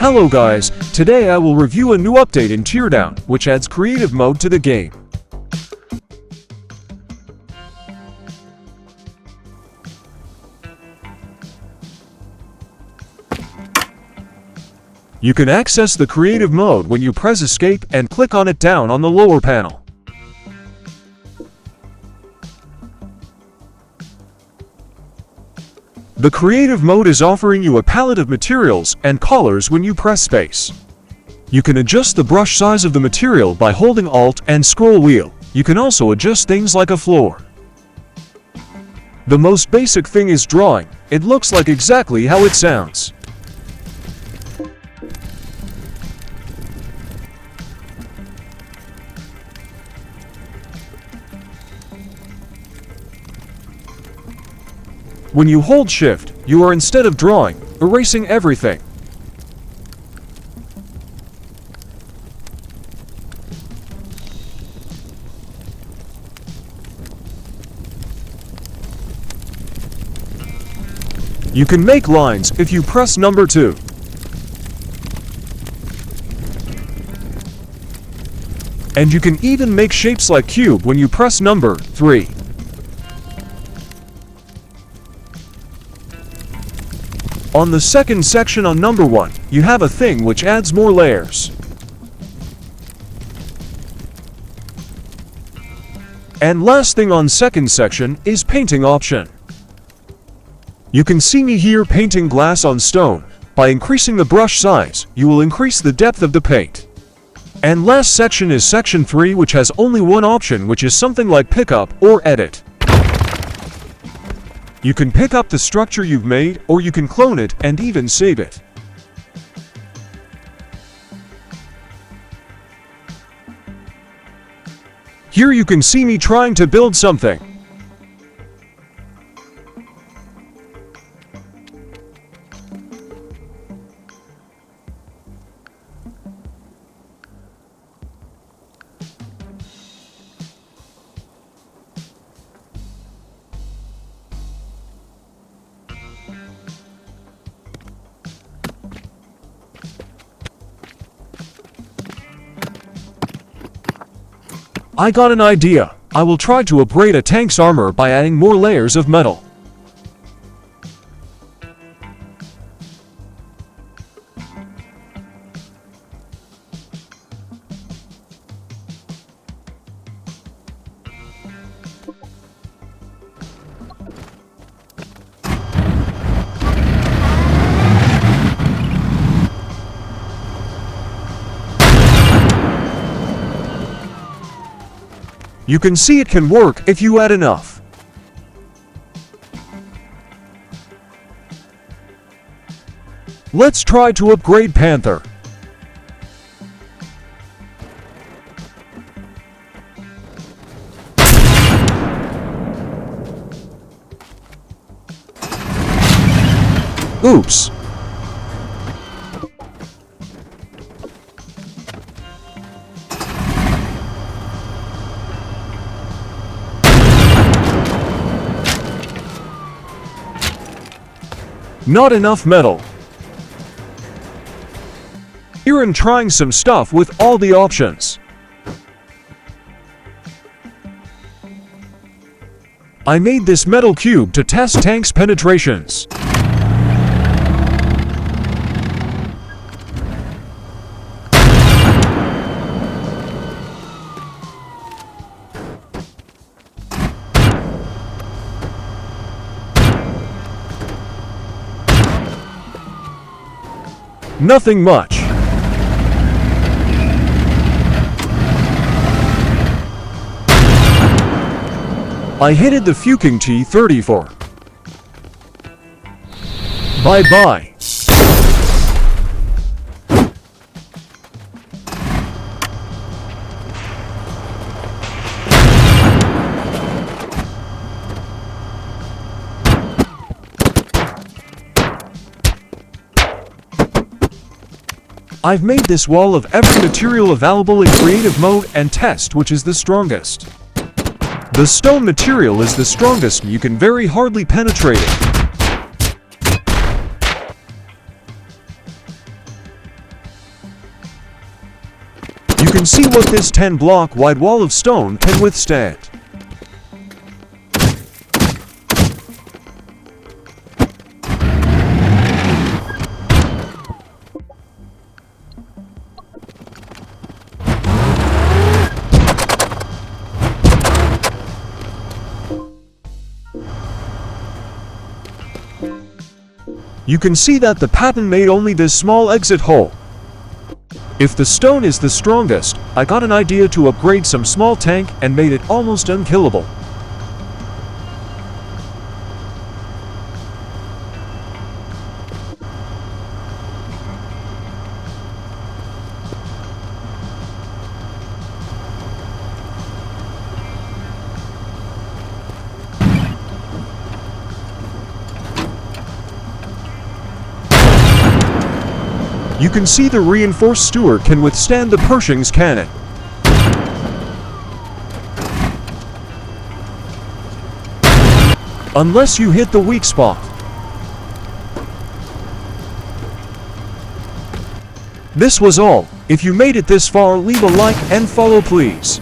Hello guys, today I will review a new update in Teardown, which adds creative mode to the game. You can access the creative mode when you press escape and click on it down on the lower panel. The creative mode is offering you a palette of materials and colors when you press space. You can adjust the brush size of the material by holding Alt and scroll wheel. You can also adjust things like a floor. The most basic thing is drawing. It looks like exactly how it sounds. When you hold Shift, you are, instead of drawing, erasing everything. You can make lines if you press number 2. And you can even make shapes like cube when you press number 3. On the second section on number 1, you have a thing which adds more layers. And last thing on second section is painting option. You can see me here painting glass on stone. By increasing the brush size, you will increase the depth of the paint. And last section is section 3, which has only one option, which is something like pick up or edit. You can pick up the structure you've made, or you can clone it and even save it. Here you can see me trying to build something. I got an idea. I will try to upgrade a tank's armor by adding more layers of metal. You can see it can work if you add enough. Let's try to upgrade Panther. Oops. Not enough metal. Here I'm trying some stuff with all the options. I made this metal cube to test tank's penetrations. Nothing much. I hit the fucking T-34. Bye-bye. I've made this wall of every material available in creative mode and test which is the strongest. The stone material is the strongest, you can very hardly penetrate it. You can see what this 10-block wide wall of stone can withstand. You can see that the pattern made only this small exit hole. If the stone is the strongest, I got an idea to upgrade some small tank and made it almost unkillable. You can see the reinforced Stewart can withstand the Pershing's cannon. Unless you hit the weak spot. This was all. If you made it this far, leave a like and follow please.